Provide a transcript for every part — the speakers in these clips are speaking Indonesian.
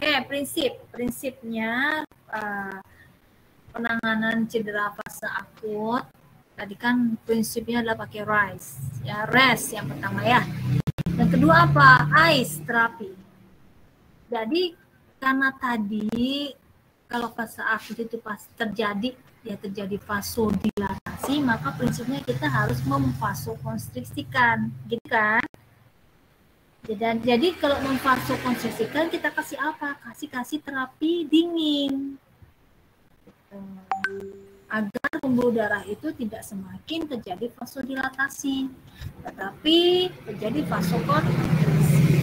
Oke, prinsipnya penanganan cedera fase akut. Tadi kan prinsipnya adalah pakai RICE, ya, rest yang pertama ya. Yang kedua apa? ICE terapi. Jadi karena tadi kalau fase akut itu pas terjadi vasodilatasi, maka prinsipnya kita harus memvasokonstriksikan, gitu kan? Jadi kalau memvasokonstriksikan kita kasih apa? Kasih terapi dingin. Agar pembuluh darah itu tidak semakin terjadi vasodilatasi, tetapi terjadi vasokonstriksi.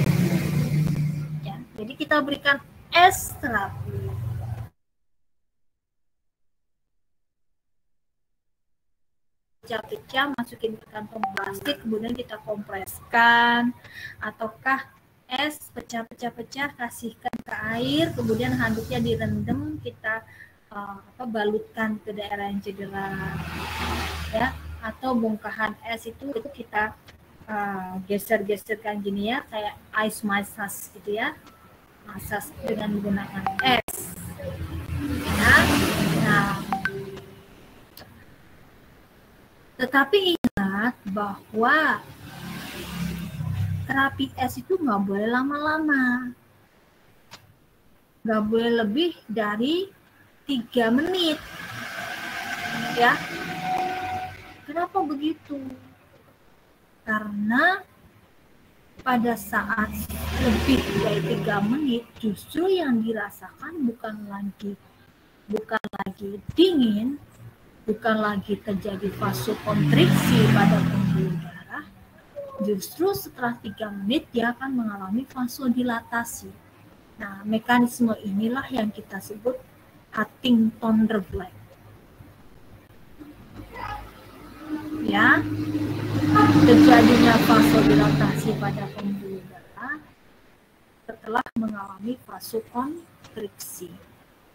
Ya, jadi kita berikan es terapi. Pecah-pecah, masukin ke kantong plastik, kemudian kita kompreskan, ataukah es pecah-pecah, kasihkan ke air, kemudian handuknya direndam, kita balutkan ke daerah yang cedera, ya, atau bongkahan es itu kita geser-geserkan gini ya, kayak ice massage gitu ya, massage dengan menggunakan es. Ya. Nah, tetapi ingat bahwa terapi es itu nggak boleh lama-lama, nggak boleh lebih dari 3 menit, ya. Kenapa begitu? Karena pada saat lebih dari 3 menit, justru yang dirasakan bukan lagi dingin, bukan lagi terjadi vasokonstriksi pada pembuluh darah, justru setelah 3 menit dia akan mengalami vasodilatasi. Nah, mekanisme inilah yang kita sebut Huntington reflex. Ya, terjadinya vasodilatasi pada pembuluh darah setelah mengalami vasokonstriksi.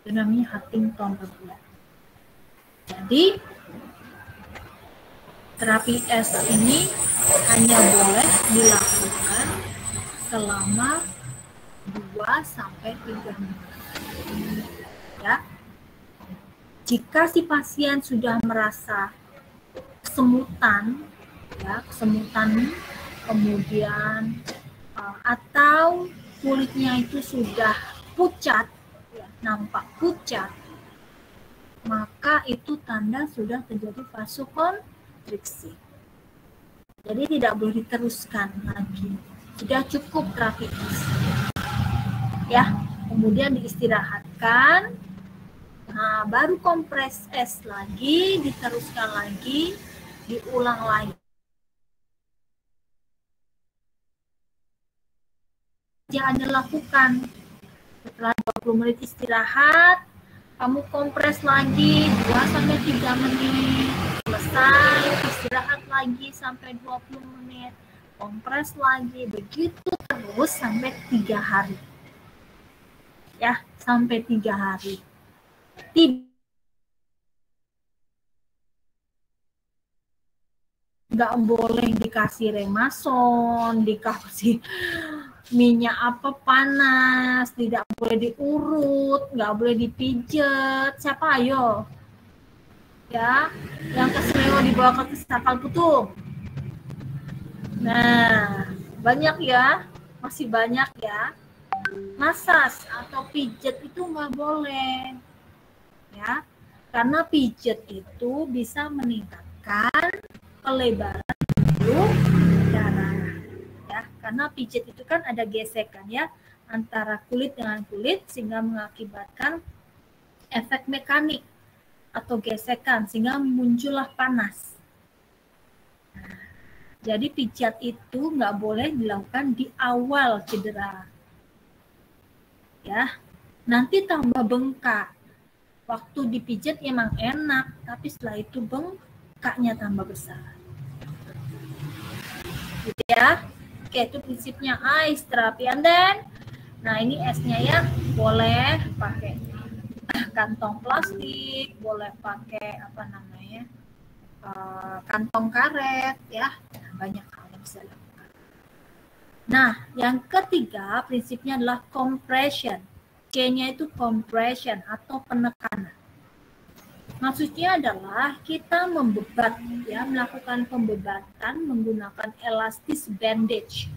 Itu namanya Huntington reflex. Jadi terapi es ini hanya boleh dilakukan selama 2-3 menit. Ya. Jika si pasien sudah merasa kesemutan, ya, kemudian atau kulitnya itu sudah pucat, ya, nampak pucat, maka itu tanda sudah terjadi vasokonstriksi. Jadi tidak boleh diteruskan lagi. Sudah cukup terapi es. Ya, kemudian diistirahatkan. Nah, baru kompres es lagi, diteruskan lagi, diulang lagi. Jangan dilakukan. Setelah 20 menit istirahat, kamu kompres lagi 2-3 menit, selesai, istirahat lagi sampai 20 menit, kompres lagi, begitu terus sampai 3 hari. Ya, sampai 3 hari. Nggak boleh dikasih remason, dikasih minyak apa panas, tidak boleh diurut, nggak boleh dipijet. Siapa ayo? Ya, yang keseleo dibawa ke sakal putu. Nah, banyak ya, masih banyak ya. Masas atau pijet itu nggak boleh, ya, karena pijet itu bisa meningkatkan pelebaran pembuluh darah. Ya, karena pijat itu kan ada gesekan ya antara kulit dengan kulit sehingga mengakibatkan efek mekanik atau gesekan sehingga muncullah panas. Nah, jadi pijat itu nggak boleh dilakukan di awal cedera. Ya, nanti tambah bengkak. Waktu dipijat emang enak, tapi setelah itu bengkaknya tambah besar. Gitu ya. Oke, itu prinsipnya ice terapi. And then, nah ini esnya ya, boleh pakai kantong plastik, boleh pakai apa namanya, kantong karet ya, banyak hal yang bisa dilakukan. Nah, yang ketiga prinsipnya adalah compression. C-nya itu compression atau penekanan. Maksudnya adalah kita membebat, ya, melakukan pembebatan menggunakan elastis bandage.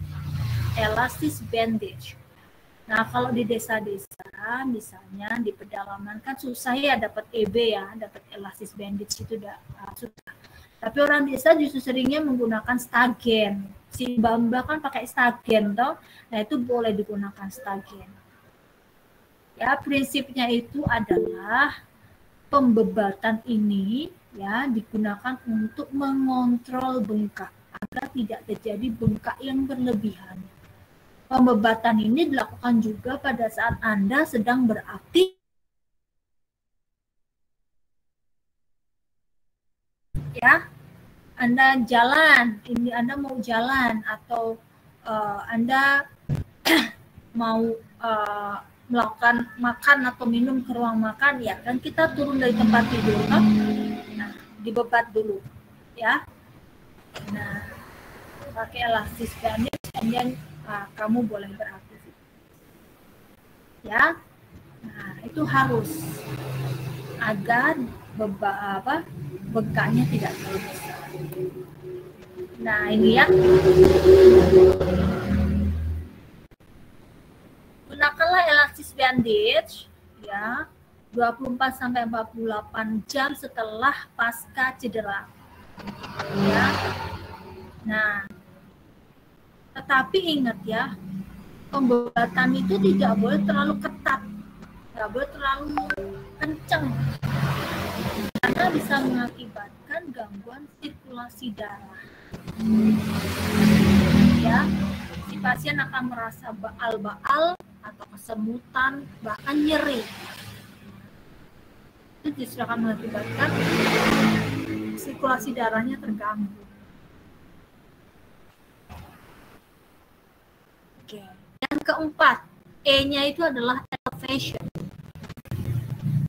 Elastis bandage. Nah, kalau di desa-desa, misalnya di pedalaman kan susah ya dapat EB ya, dapat elastis bandage itu udah susah. Tapi orang desa justru seringnya menggunakan stagen. Si Mbak kan pakai stagen toh. Nah, itu boleh digunakan stagen. Ya, prinsipnya itu adalah pembebatan ini ya digunakan untuk mengontrol bengkak agar tidak terjadi bengkak yang berlebihan. Pembebatan ini dilakukan juga pada saat Anda sedang beraktif ya. Anda jalan, ini Anda mau jalan atau Anda mau melakukan makan atau minum ke ruang makan, ya kan kita turun dari tempat tidur kan, nah dibebat dulu ya. Nah, pakai elastis bandage, kemudian kamu boleh beraktivitas ya. Nah, itu harus agar bengkaknya tidak terlalu besar. Nah, ini ya, gunakanlah elastis bandage ya 24-48 jam setelah pasca cedera ya. Nah, tetapi ingat ya, pembebatan itu tidak boleh terlalu ketat, tidak boleh terlalu kencang karena bisa mengakibatkan gangguan sirkulasi darah ya. Si pasien akan merasa baal-baal atau kesemutan, bahkan nyeri. Itu justru akan mengakibatkan sirkulasi darahnya terganggu. Oke. Yang keempat, E-nya itu adalah elevation.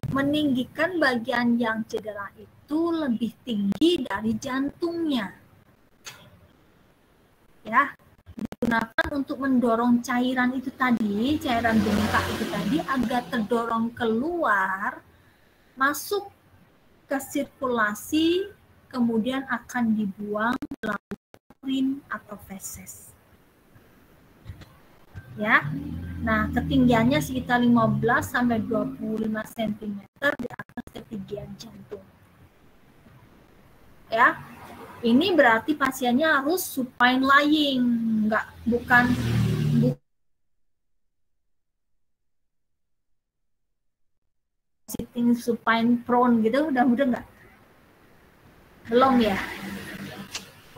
Meninggikan bagian yang cedera itu lebih tinggi dari jantungnya. Ya, digunakan untuk mendorong cairan itu tadi, cairan bengkak itu tadi agar terdorong keluar, masuk ke sirkulasi, kemudian akan dibuang melalui urin atau feses. Ya. Nah, ketinggiannya sekitar 15-25 cm di atas ketinggian jantung. Ya. Ini berarti pasiennya harus supine lying, bukan sitting supine prone gitu, udah nggak? Belum ya.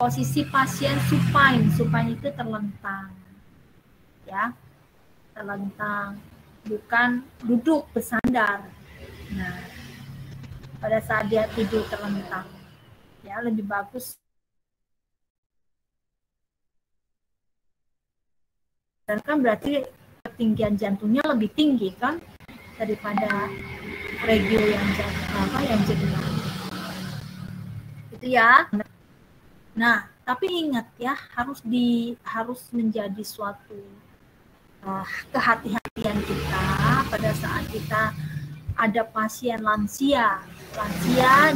Posisi pasien supine itu terlentang, ya, terlentang, bukan duduk bersandar. Nah, pada saat dia tidur terlentang, ya lebih bagus. Dan kan berarti ketinggian jantungnya lebih tinggi kan daripada regio yang cedera. Itu ya. Nah, tapi ingat ya, harus menjadi suatu kehati-hatian kita pada saat kita ada pasien lansia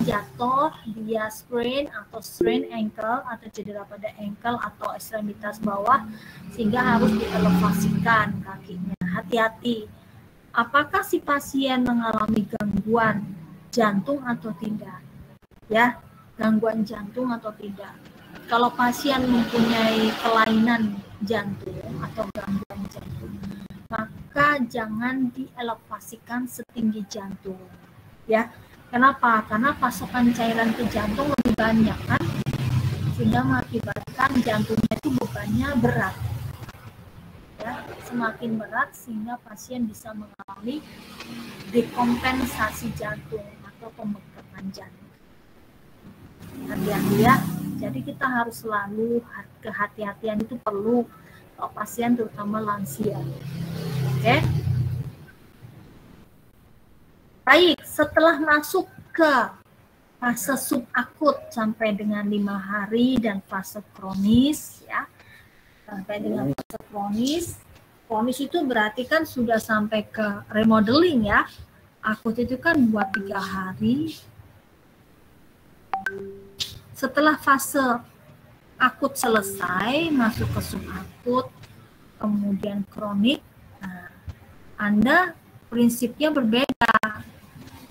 jatuh, dia sprain ankle atau cedera pada ankle atau ekstremitas bawah sehingga harus dielevasikan kakinya. Hati-hati, apakah si pasien mengalami gangguan jantung atau tidak? Ya, gangguan jantung atau tidak. Kalau pasien mempunyai kelainan jantung atau gangguan jantung, maka jangan dielevasikan setinggi jantung. Ya, kenapa? Karena pasokan cairan ke jantung lebih banyak kan, sehingga mengakibatkan jantungnya itu bebannya berat. Ya, semakin berat sehingga pasien bisa mengalami dekompensasi jantung atau pembengkakan jantung. Hati-hati ya. Jadi kita harus selalu, kehati-hatian itu perlu kalau pasien terutama lansia. Oke. Baik, setelah masuk ke fase subakut sampai dengan 5 hari dan fase kronis ya. Sampai dengan fase kronis, Kronis itu berarti kan sudah sampai ke remodeling ya. Akut itu kan buat 3 hari. Setelah fase akut selesai, masuk ke subakut, kemudian kronik. Nah, Anda prinsipnya berbeda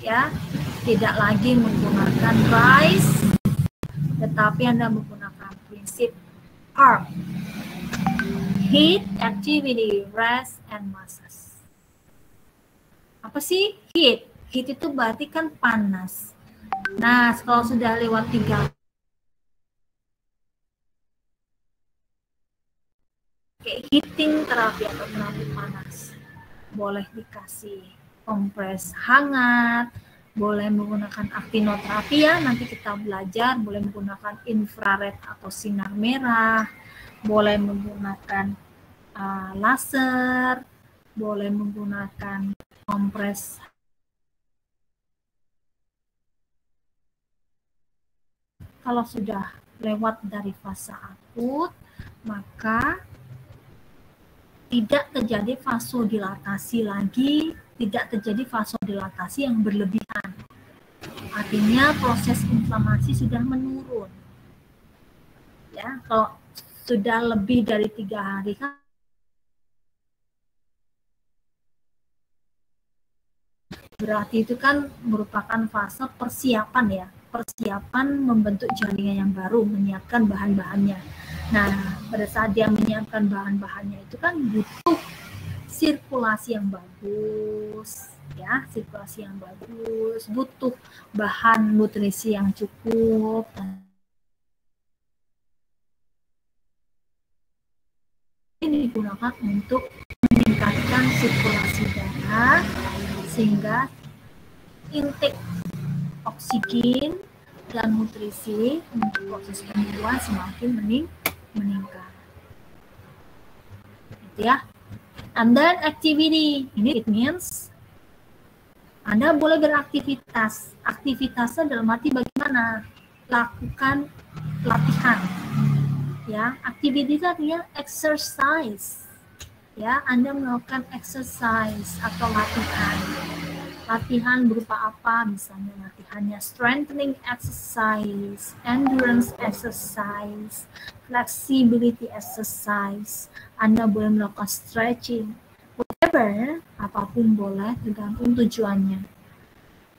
ya. Tidak lagi menggunakan RICE, tetapi Anda menggunakan prinsip ARP. Heat, activity, rest, and masses. Apa sih heat? Heat itu berarti kan panas. Nah, kalau sudah lewat 3 kayak heating terapi atau terapi panas, boleh dikasih kompres hangat, boleh menggunakan actinoterapi ya, nanti kita belajar, boleh menggunakan infrared atau sinar merah, boleh menggunakan laser, boleh menggunakan kompres. Kalau sudah lewat dari fase akut, maka tidak terjadi vasodilatasi lagi, tidak terjadi vasodilatasi yang berlebihan. Artinya proses inflamasi sudah menurun. Ya, kalau sudah lebih dari 3 hari kan berarti itu kan merupakan fase persiapan ya, persiapan membentuk jaringan yang baru, menyiapkan bahan-bahannya. Nah, pada saat dia menyiapkan bahan-bahannya itu kan butuh sirkulasi yang bagus, ya, sirkulasi yang bagus, butuh bahan nutrisi yang cukup. Ini digunakan untuk meningkatkan sirkulasi darah sehingga intake oksigen dan nutrisi untuk proses penyembuhan semakin meningkat. Gitu ya. And then activity, ini it means Anda boleh beraktivitas. Aktivitasnya dalam arti bagaimana? Lakukan latihan. Ya, activity itu artinya exercise. Ya, Anda melakukan exercise atau latihan. Latihan berupa apa? Misalnya latihannya strengthening exercise, endurance exercise, flexibility exercise. Anda boleh melakukan stretching, whatever, apapun boleh, tergantung tujuannya.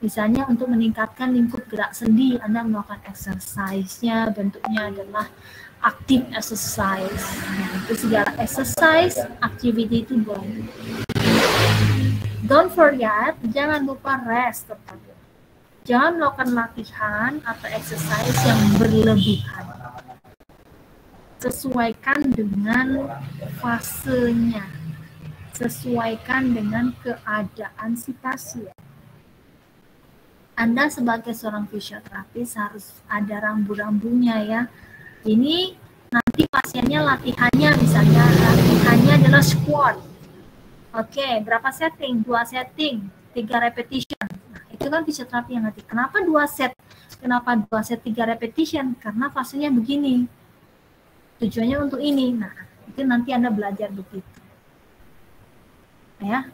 Misalnya untuk meningkatkan lingkup gerak sendi, Anda melakukan exercise-nya, bentuknya adalah active exercise. Nah, itu segala exercise, activity itu boleh. Don't forget, jangan lupa rest tetap. Jangan melakukan latihan atau exercise yang berlebihan. Sesuaikan dengan fasenya. Sesuaikan dengan keadaan si pasien. Anda sebagai seorang fisioterapis harus ada rambu-rambunya ya. Ini nanti pasiennya latihannya, misalnya latihannya adalah squat. Oke, berapa setting? 2 setting, 3 repetition. Nah, itu kan fisioterapi yang ngerti. Kenapa 2 set? Kenapa 2 set 3 repetition? Karena fasenya begini. Tujuannya untuk ini. Nah, itu nanti Anda belajar begitu. Ya.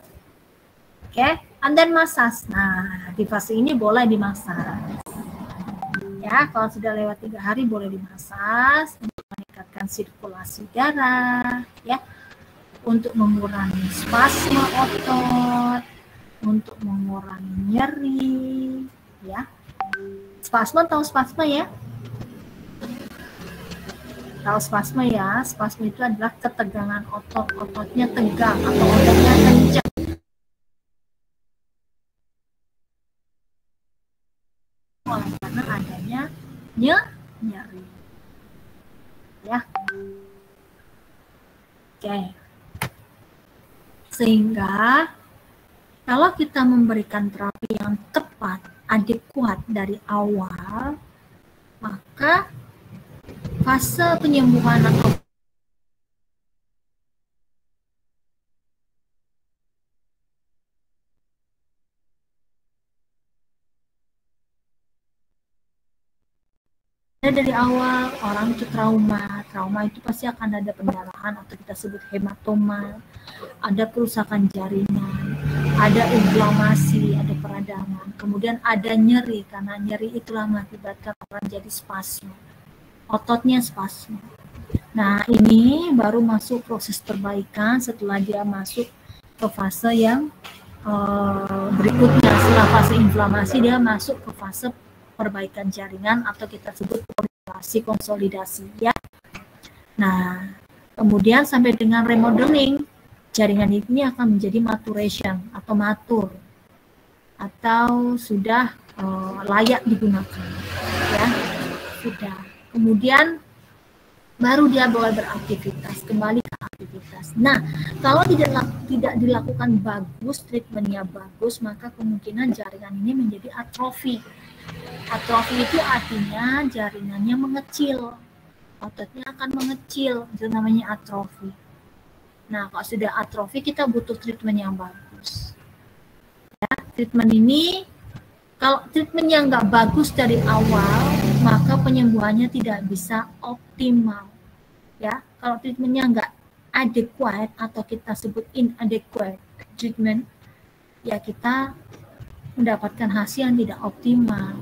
Oke, and then massage. Nah, di fase ini boleh dimasas. Ya, kalau sudah lewat 3 hari boleh dimasas untuk meningkatkan sirkulasi darah, ya. Untuk mengurangi spasme otot, untuk mengurangi nyeri, ya. Spasme tahu spasme ya? Tahu spasme ya? Spasme itu adalah ketegangan otot, ototnya tegang atau ototnya kencang. Oleh karena adanya nyeri. Ya. Oke. Sehingga kalau kita memberikan terapi yang tepat, adekuat dari awal, maka fase penyembuhan atau dari awal orang itu trauma trauma itu pasti akan ada pendarahan atau kita sebut hematoma, ada kerusakan jaringan, ada inflamasi, ada peradangan, kemudian ada nyeri, karena nyeri itulah mengakibatkan orang jadi spasme, ototnya spasme. Nah, ini baru masuk proses perbaikan setelah dia masuk ke fase yang berikutnya. Setelah fase inflamasi, dia masuk ke fase perbaikan jaringan atau kita sebut konsolidasi ya. Nah, kemudian sampai dengan remodeling, jaringan ini akan menjadi maturation atau matur atau sudah layak digunakan ya, sudah. Kemudian baru dia boleh beraktivitas, kembali ke aktivitas. Nah, kalau tidak dilakukan bagus, treatmentnya bagus, maka kemungkinan jaringan ini menjadi atrofi. Atrofi itu artinya jaringannya mengecil, ototnya akan mengecil, itu namanya atrofi. Nah, kalau sudah atrofi, kita butuh treatment yang bagus. Ya, treatment ini, kalau treatmentnya nggak bagus dari awal, maka penyembuhannya tidak bisa optimal. Ya, kalau treatmentnya nggak adequate atau kita sebut inadequate treatment, ya kita mendapatkan hasil yang tidak optimal.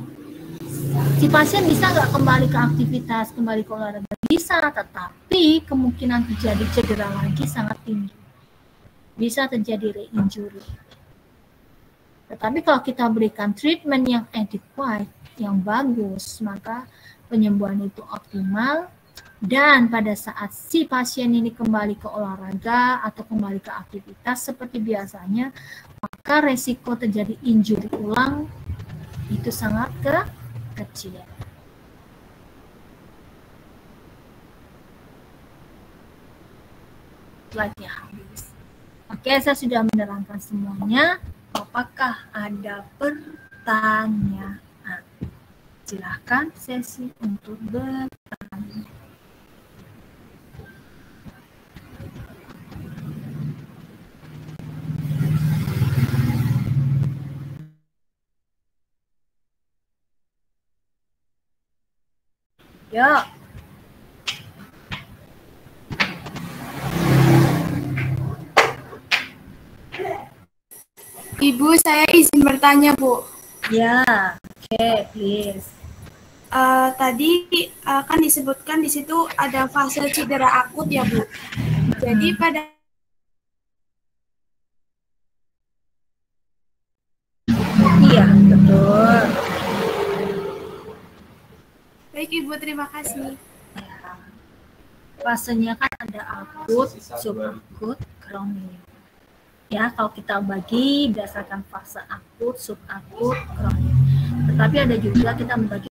Si pasien bisa nggak kembali ke aktivitas, kembali ke olahraga? Bisa, tetapi kemungkinan terjadi cedera lagi sangat tinggi. Bisa terjadi re-injury. Tetapi kalau kita berikan treatment yang adequate, yang bagus, maka penyembuhan itu optimal, dan pada saat si pasien ini kembali ke olahraga atau kembali ke aktivitas seperti biasanya, maka resiko terjadi injury ulang itu sangat kecil. Slide-nya habis. Oke, saya sudah menerangkan semuanya. Apakah ada pertanyaan? Silakan sesi untuk bertanya. Ya. Ibu, saya izin bertanya, Bu. Ya, oke, please. Tadi kan disebutkan di situ ada fase cedera akut ya, Bu. Jadi pada iya, betul. Baik, Ibu, terima kasih. Ya. Fasenya kan ada akut, subakut, kronik. Ya, kalau kita bagi berdasarkan fase akut, subakut, kronik. Tetapi ada juga kita membagi